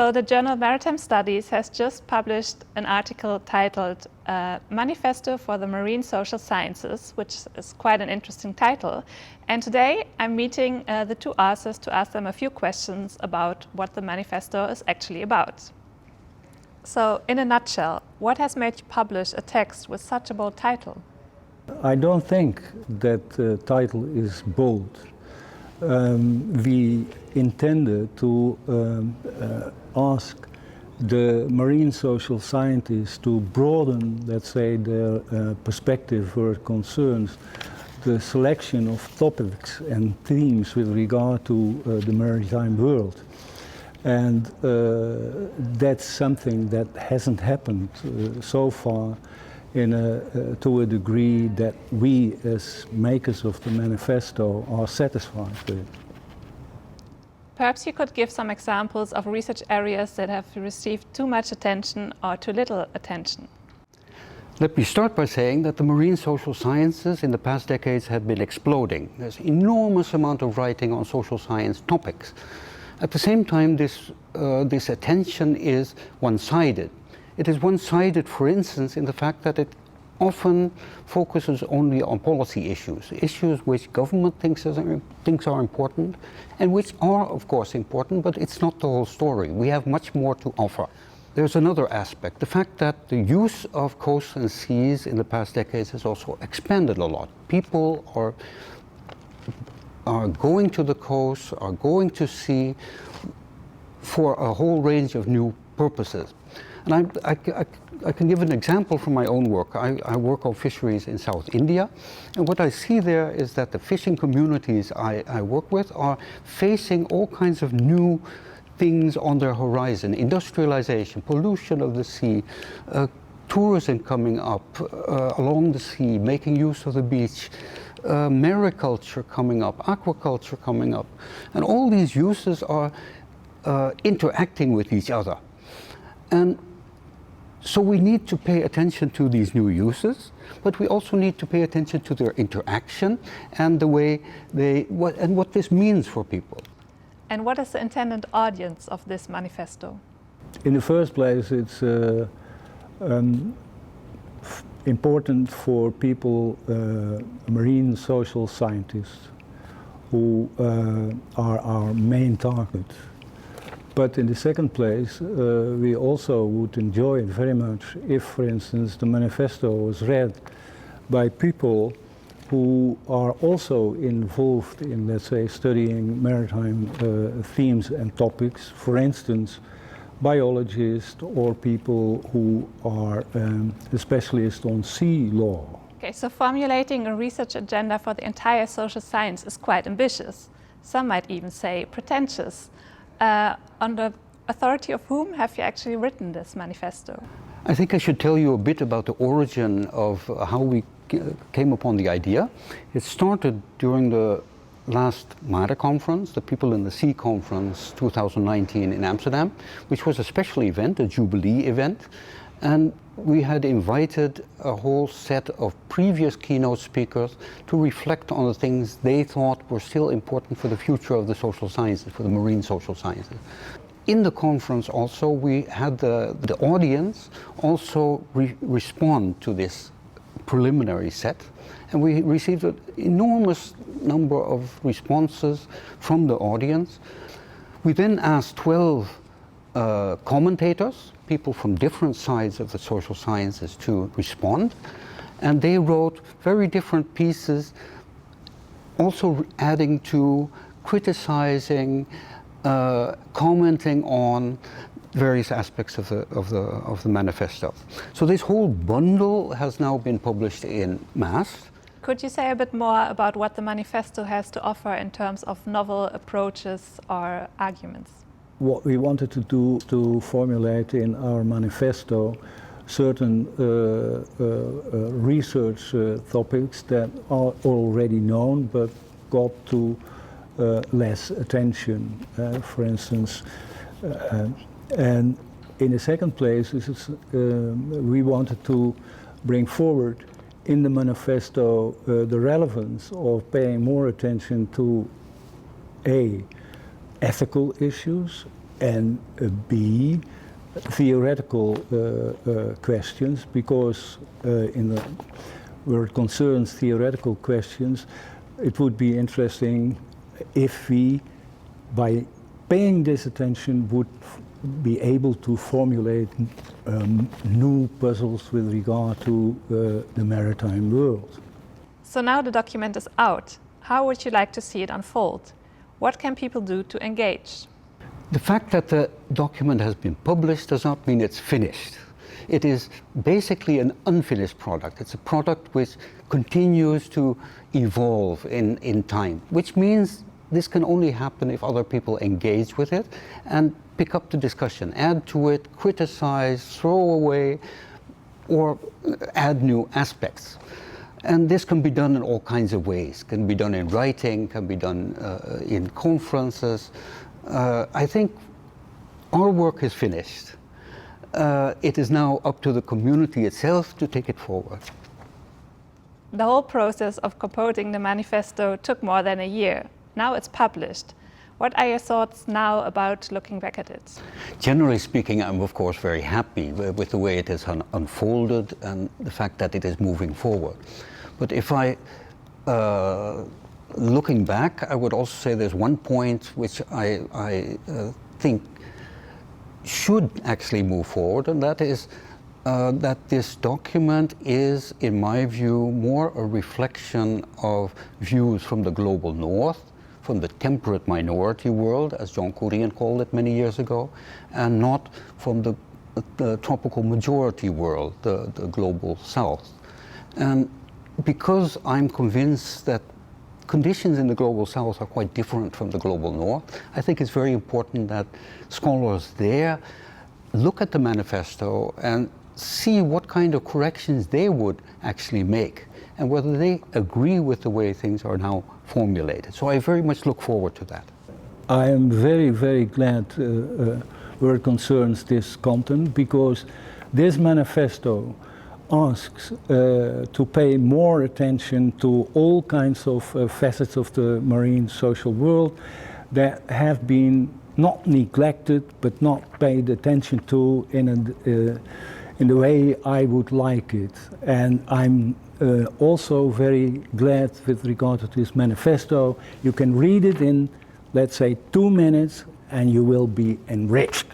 So the journal Maritime Studies has just published an article titled Manifesto for the Marine Social Sciences, which is quite an interesting title. And today I'm meeting the two authors to ask them a few questions about what the manifesto is actually about. So in a nutshell, what has made you publish a text with such a bold title? I don't think that the title is bold. We intended to ask the marine social scientists to broaden, let's say, their perspective where it concerns the selection of topics and themes with regard to the maritime world. And that's something that hasn't happened so far to a degree that we as makers of the manifesto are satisfied with. Perhaps you could give some examples of research areas that have received too much attention or too little attention. Let me start by saying that the marine social sciences in the past decades have been exploding. There's an enormous amount of writing on social science topics. At the same time, this attention is one-sided. It is one-sided, for instance, in the fact that it often focuses only on policy issues which government thinks are important, and which are, of course, important, but it's not the whole story. We have much more to offer. There's another aspect, the fact that the use of coasts and seas in the past decades has also expanded a lot. People are going to the coast, are going to sea for a whole range of new purposes. And I can give an example from my own work. I work on fisheries in South India, and what I see there is that the fishing communities I work with are facing all kinds of new things on their horizon: industrialization, pollution of the sea, tourism coming up along the sea, making use of the beach, mariculture coming up, aquaculture coming up, and all these uses are interacting with each other. And so we need to pay attention to these new uses, but we also need to pay attention to their interaction and the way what this means for people. And what is the intended audience of this manifesto? In the first place, it's important for people, marine social scientists, who are our main target. But in the second place, we also would enjoy it very much if, for instance, the manifesto was read by people who are also involved in, let's say, studying maritime themes and topics. For instance, biologists or people who are specialists on sea law. Okay, so formulating a research agenda for the entire social science is quite ambitious. Some might even say pretentious. On the authority of whom have you actually written this manifesto? I think I should tell you a bit about the origin of how we came upon the idea. It started during the last MARE conference, the People in the Sea Conference 2019 in Amsterdam, which was a special event, a Jubilee event. And we had invited a whole set of previous keynote speakers to reflect on the things they thought were still important for the future of the social sciences, for the marine social sciences. In the conference also, we had the audience also respond to this preliminary set, and we received an enormous number of responses from the audience. We then asked 12 commentators, people from different sides of the social sciences, to respond, and they wrote very different pieces, also adding to, criticizing, commenting on various aspects of the manifesto. So this whole bundle has now been published in mass. Could you say a bit more about what the manifesto has to offer in terms of novel approaches or arguments? What we wanted to do to formulate in our manifesto certain research topics that are already known but got to less attention, for instance. And in the second place, we wanted to bring forward in the manifesto the relevance of paying more attention to ethical issues and B, theoretical questions, because where it concerns theoretical questions, it would be interesting if we, by paying this attention, would be able to formulate new puzzles with regard to the maritime world. So now the document is out. How would you like to see it unfold? What can people do to engage? The fact that the document has been published does not mean it's finished. It is basically an unfinished product. It's a product which continues to evolve in time, which means this can only happen if other people engage with it and pick up the discussion, add to it, criticize, throw away, or add new aspects. And this can be done in all kinds of ways. Can be done in writing, can be done in conferences. I think our work is finished. It is now up to the community itself to take it forward. The whole process of composing the manifesto took more than a year. Now it's published. What are your thoughts now about looking back at it? Generally speaking, I'm of course very happy with the way it has unfolded and the fact that it is moving forward. But if looking back, I would also say there's one point which I think should actually move forward, and that is that this document is, in my view, more a reflection of views from the global north, from the temperate minority world, as John Kourian called it many years ago, and not from the tropical majority world, the global south. And because I'm convinced that conditions in the global south are quite different from the global north, I think it's very important that scholars there look at the manifesto and see what kind of corrections they would actually make and whether they agree with the way things are now formulated. So I very much look forward to that. I am very, very glad where it concerns this content, because this manifesto asks to pay more attention to all kinds of facets of the marine social world that have been not neglected but not paid attention to in the way I would like it. And I'm also very glad with regard to this manifesto. You can read it in, let's say, 2 minutes and you will be enriched.